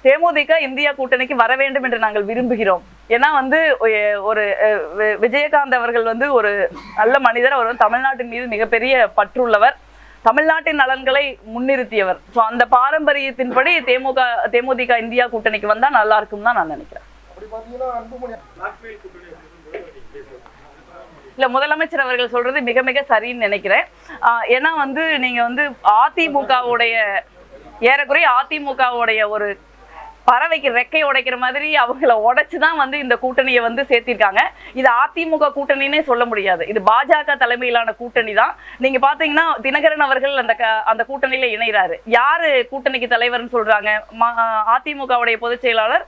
தேமுதிக India கூட்டணிக்கு வர வேண்டும் என்று நாங்கள் விரும்புகிறோம். ஏன்னா ஒரு விஜயகாந்த் அவர்கள் ஒரு நல்ல மனிதர். அவர் தமிழ்நாட்டின் மீது மிகப்பெரிய பற்றுள்ளவர், தமிழ்நாட்டின் நலன்களை முன்னிறுத்தியவர். ஸோ அந்த பாரம்பரியத்தின்படி தேமுதிக இந்தியா கூட்டணிக்கு வந்தா நல்லா இருக்கும் தான் நான் நினைக்கிறேன். இல்ல, முதலமைச்சர் அவர்கள் சொல்றது மிக மிக சரின்னு நினைக்கிறேன். ஏன்னா நீங்க அதிமுகவுடைய ஏறக்குறைய அதிமுகவுடைய ஒரு பறவைக்கு ரெக்கை உடைக்கிற மாதிரி அவங்கள உடைச்சுதான் இந்த கூட்டணியை சேர்த்திருக்காங்க. இது அதிமுக கூட்டணின்னே சொல்ல முடியாது, இது பாஜக தலைமையிலான கூட்டணி தான். நீங்க பாத்தீங்கன்னா தினகரன் அவர்கள் அந்த கூட்டணியில இணைகிறாரு. யாரு கூட்டணிக்கு தலைவர்னு சொல்றாங்க? அதிமுகவுடைய பொதுச் செயலாளர்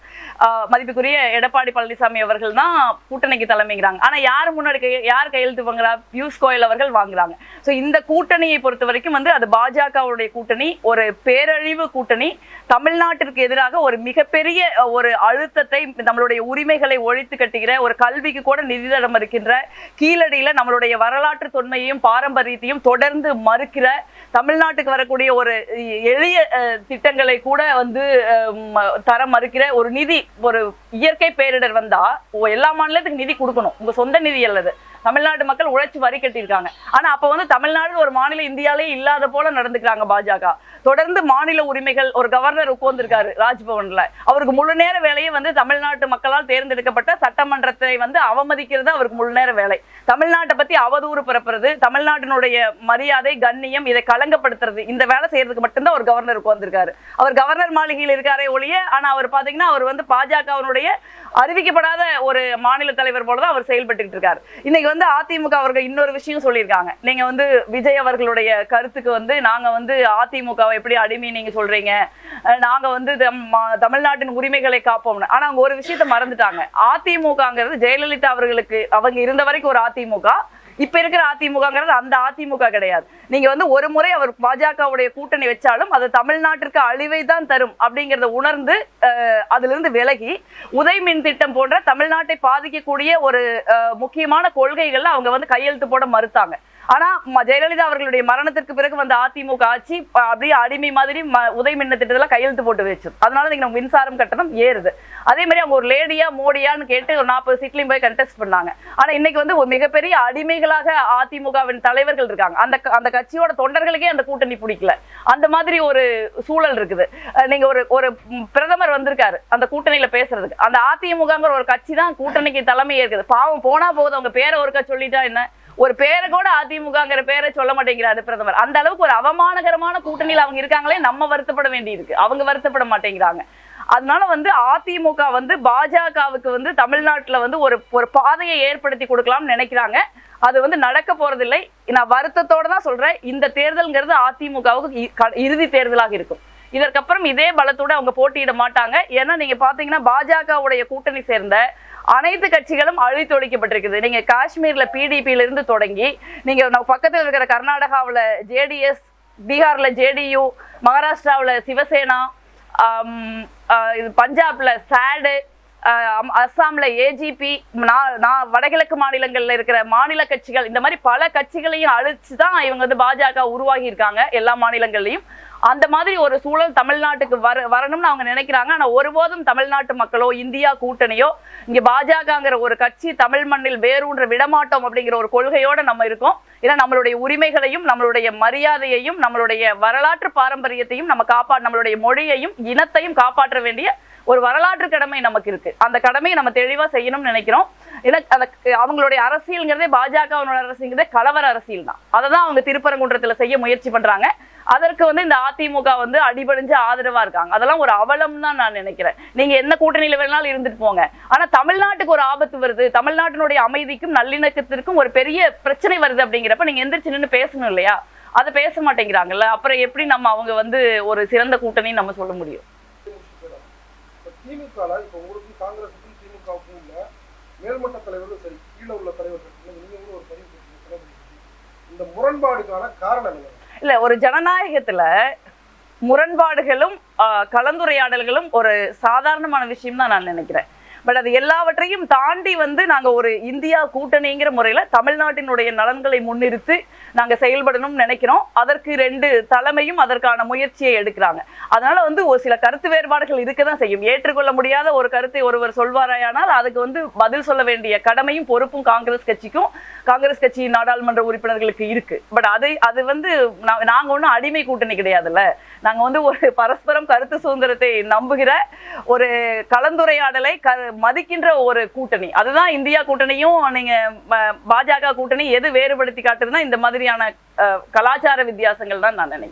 மதிப்புக்குரிய எடப்பாடி பழனிசாமி அவர்கள் தான் கூட்டணிக்கு தலைமைங்கிறாங்க. ஆனா யாரு முன்னாடி யார் கையெழுத்து வாங்குறா? பியூஷ் கோயல் அவர்கள் வாங்குறாங்க. ஸோ இந்த கூட்டணியை பொறுத்த வரைக்கும் அது பாஜகவுடைய கூட்டணி, ஒரு பேரழிவு கூட்டணி. தமிழ்நாட்டிற்கு எதிராக ஒரு மிகப்பெரிய ஒரு அழுத்தத்தை, நம்மளுடைய உரிமைகளை ஒழித்து கட்டுகிற, ஒரு கல்விக்கு கூட நிதி தடம் இருக்கின்ற, கீழடியில நம்மளுடைய வரலாற்று தொன்மையையும் பாரம்பரியத்தையும் தொடர்ந்து மறுக்கிற, தமிழ்நாட்டுக்கு வரக்கூடிய ஒரு எளிய திட்டங்களை கூட தர மறுக்கிற ஒரு நிதி, ஒரு இயற்கை பேரிடர் வந்தா எல்லா மாநிலத்துக்கு நிதி கொடுக்கணும், உங்க சொந்த நிதி அல்லது. தமிழ்நாட்டு மக்கள் உழைச்சு வரி கட்டியிருக்காங்க. ஆனா அப்ப தமிழ்நாடு ஒரு மாநில இந்தியாலே இல்லாத போல நடந்துக்கிறாங்க பாஜக. தொடர்ந்து மாநில உரிமைகள், ஒரு கவர்னர் உட்கார்ந்துருக்காரு ராஜ்பவன்ல, அவருக்கு முழு நேர வேலையை தமிழ்நாட்டு மக்களால் தேர்ந்தெடுக்கப்பட்ட சட்டமன்றத்தை அவமதிக்கிறது அவருக்கு முழு நேர வேலை. தமிழ்நாட்டை பத்தி அவதூறு பரப்புறது, தமிழ்நாட்டினுடைய மரியாதை கண்ணியம் இதை களங்கப்படுத்துறது, இந்த வேலை செய்யறதுக்கு மட்டும்தான் ஒரு கவர்னர் உட்கார்ந்துருக்காரு. அவர் கவர்னர் மாளிகையில் இருக்காரே ஒழிய, ஆனா அவர் பாத்தீங்கன்னா அவர் பாஜகவினுடைய அறிவிக்கப்படாத ஒரு மாநில தலைவர் போலதான் அவர் செயல்பட்டு இருக்காரு. இன்னைக்கு அதிமுக அவர்கள் இன்னொரு விஷயம் சொல்லியிருக்காங்க. நீங்க விஜய் அவர்களுடைய கருத்துக்கு நாங்க அதிமுகவை எப்படி அடிமை நீங்க சொல்றீங்க, நாங்க தமிழ்நாட்டின் உரிமைகளை காப்போம்னு. ஆனா அவங்க ஒரு விஷயத்த மறந்துட்டாங்க. அதிமுகங்கிறது ஜெயலலிதா அவர்களுக்கு அவங்க இருந்த வரைக்கும் ஒரு அதிமுக, இப்ப இருக்கிற அதிமுகங்கிறது அந்த அதிமுக கிடையாது. நீங்க ஒரு முறை அவர் பாஜகவுடைய கூட்டணி வச்சாலும் அது தமிழ்நாட்டிற்கு அழிவை தான் தரும் அப்படிங்கறத உணர்ந்து அதுல இருந்து விலகி உதய் மின் திட்டம் போன்ற தமிழ்நாட்டை பாதிக்கக்கூடிய ஒரு முக்கியமான கொள்கைகள்ல அவங்க கையெழுத்து போட மறுத்தாங்க. ஆனா ஜெயலலிதா அவர்களுடைய மரணத்திற்கு பிறகு அதிமுக ஆட்சி அப்படியே அடிமை மாதிரி உதய் மின் திட்டத்துல கையெழுத்து போட்டு வச்சு, அதனால நீங்க மின்சாரம் கட்டணம் ஏறுது. அதே மாதிரி அவங்க ஒரு லேடியா மோடியான்னு கேட்டு ஒரு 40 சீட்லயும் போய் கண்டெஸ்ட் பண்ணாங்க. ஆனா இன்னைக்கு ஒரு மிகப்பெரிய அடிமைகளாக அதிமுகவின் தலைவர்கள் இருக்காங்க. அந்த கட்சியோட தொண்டர்களுக்கே அந்த கூட்டணி பிடிக்கல, அந்த மாதிரி ஒரு சூழல் இருக்குது. நீங்க ஒரு பிரதமர் வந்திருக்காரு அந்த கூட்டணியில பேசுறதுக்கு, அந்த அதிமுகங்கிற ஒரு கட்சி தான் கூட்டணிக்கு தலைமை இருக்குது. பாவம் போனா போகுது, அவங்க பேரை ஒருக்கா சொல்லிட்டா என்ன, ஒரு பேரை கூட அதிமுகங்கிற பேரை சொல்ல மாட்டேங்கிறாரு பிரதமர். அந்த அளவுக்கு ஒரு அவமானகரமான கூட்டணியில அவங்க இருக்காங்களே, நம்ம வருத்தப்பட வேண்டி இருக்கு, அவங்க வருத்தப்பட மாட்டேங்கிறாங்க. அதனால அதிமுக பாஜகவுக்கு தமிழ்நாட்டுல ஒரு பாதையை ஏற்படுத்தி கொடுக்கலாம்னு நினைக்கிறாங்க. அது நடக்க போறதில்லை. நான் வருத்தத்தோட தான் சொல்றேன், இந்த தேர்தல்ங்கிறது அதிமுகவுக்கு இறுதி தேர்தலாக இருக்கும். இதற்கப்புறம் இதே பலத்தோட அவங்க போட்டியிட மாட்டாங்க. ஏன்னா நீங்க பாத்தீங்கன்னா பாஜகவுடைய கூட்டணி சேர்ந்த அனைத்து கட்சிகளும் அழித்தொழிக்கப்பட்டிருக்குது. நீங்க காஷ்மீர்ல பிடிபியில இருந்து தொடங்கி, நீங்க பக்கத்தில் இருக்கிற கர்நாடகாவில் JDS, பீகார்ல JDU, மகாராஷ்டிராவில் சிவசேனா, பஞ்சாப்ல SAD, அஸ்ஸாம்ல AGP, வடகிழக்கு மாநிலங்கள்ல இருக்கிற மாநில கட்சிகள், இந்த மாதிரி பல கட்சிகளையும் அழிச்சுதான் இவங்க பாஜக உருவாகி இருக்காங்க எல்லா மாநிலங்கள்லயும். அந்த மாதிரி ஒரு சூழல் தமிழ்நாட்டுக்கு வரணும்னு அவங்க நினைக்கிறாங்க. ஆனா ஒருபோதும் தமிழ்நாட்டு மக்களோ இந்தியா கூட்டணியோ இங்க பாஜகங்கிற ஒரு கட்சி தமிழ் மண்ணில் வேரூன்ற விடமாட்டோம் அப்படிங்கிற ஒரு கொள்கையோட நம்ம இருக்கோம். ஏன்னா நம்மளுடைய உரிமைகளையும் நம்மளுடைய மரியாதையையும் நம்மளுடைய வரலாற்று பாரம்பரியத்தையும் நம்மளுடைய மொழியையும் இனத்தையும் காப்பாற்ற வேண்டிய ஒரு வரலாற்று கடமை நமக்கு இருக்கு. அந்த கடமையை நம்ம தெளிவா செய்யணும்னு நினைக்கிறோம். ஏன்னா அவங்களுடைய அரசியல்ங்கிறதே பாஜகவோட அரசியல்ங்கிறதே கலவர அரசியல் தான். அதை தான் அவங்க திருப்பரங்குன்றத்துல செய்ய முயற்சி பண்றாங்க. அதற்கு இந்த அதிமுக அடிபடிஞ்சு ஆதரவா இருக்காங்க. அதெல்லாம் ஒரு அவலம் தான் நான் நினைக்கிறேன். நீங்க என்ன கூட்டணியில வேணாலும் இருந்துட்டு போங்க, ஆனா தமிழ்நாட்டுக்கு ஒரு ஆபத்து வருது, தமிழ்நாட்டினுடைய அமைதிக்கும் நல்லிணக்கத்திற்கும் ஒரு பெரிய பிரச்சனை வருது அப்படிங்கிறப்ப நீங்க எந்திரிச்சு நின்று பேசணும் இல்லையா? அதை பேச மாட்டேங்கிறாங்கல்ல. அப்புறம் எப்படி நம்ம அவங்க ஒரு சிறந்த கூட்டணி நம்ம சொல்ல முடியும்? மேல்மட்ட தலைவர்கள் சரி, கீழே உள்ள தலைவர்கள் இந்த முரண்பாடுக்கான காரணம் இல்ல, ஒரு ஜனநாயகத்துல முரண்பாடுகளும் கலந்துரையாடல்களும் ஒரு சாதாரணமான விஷயம் தான் நான் நினைக்கிறேன். பட் அது எல்லாவற்றையும் தாண்டி வந்து நாங்க ஒரு இந்தியா கூட்டணிங்கிற முறையில தமிழ்நாட்டினுடைய நலன்களை முன்னிறுத்தி நாங்க செயல்படணும்னு நினைக்கிறோம். அதற்கு 2 தலைமையும் அதற்கான முயற்சியை எடுக்கிறாங்க. அதனால வந்து ஒரு சில கருத்து வேறுபாடுகள் இருக்கதான் செய்யும். ஏற்றுக்கொள்ள முடியாத ஒரு கருத்தை ஒருவர் சொல்வாராயானால் அதுக்கு வந்து பதில் சொல்ல வேண்டிய கடமையும் பொறுப்பும் காங்கிரஸ் கட்சிக்கும், காங்கிரஸ் கட்சி நாடாளுமன்ற உறுப்பினர்களுக்கு இருக்கு. பட் அது வந்து நாங்க ஒன்றும் அடிமை கூட்டணி கிடையாதுல்ல. நாங்க வந்து ஒரு பரஸ்பரம் கருத்து சுதந்திரத்தை நம்புகிற ஒரு கலந்துரையாடலை மதிக்கின்ற ஒரு கூட்டணி. அதுதான் இந்தியா கூட்டணியும் நீங்க பாஜக கூட்டணி எது வேறுபடுத்தி காட்டுதுன்னா இந்த மாதிரியான கலாச்சார வித்தியாசங்கள் தான் நான் நினைக்கிறேன்.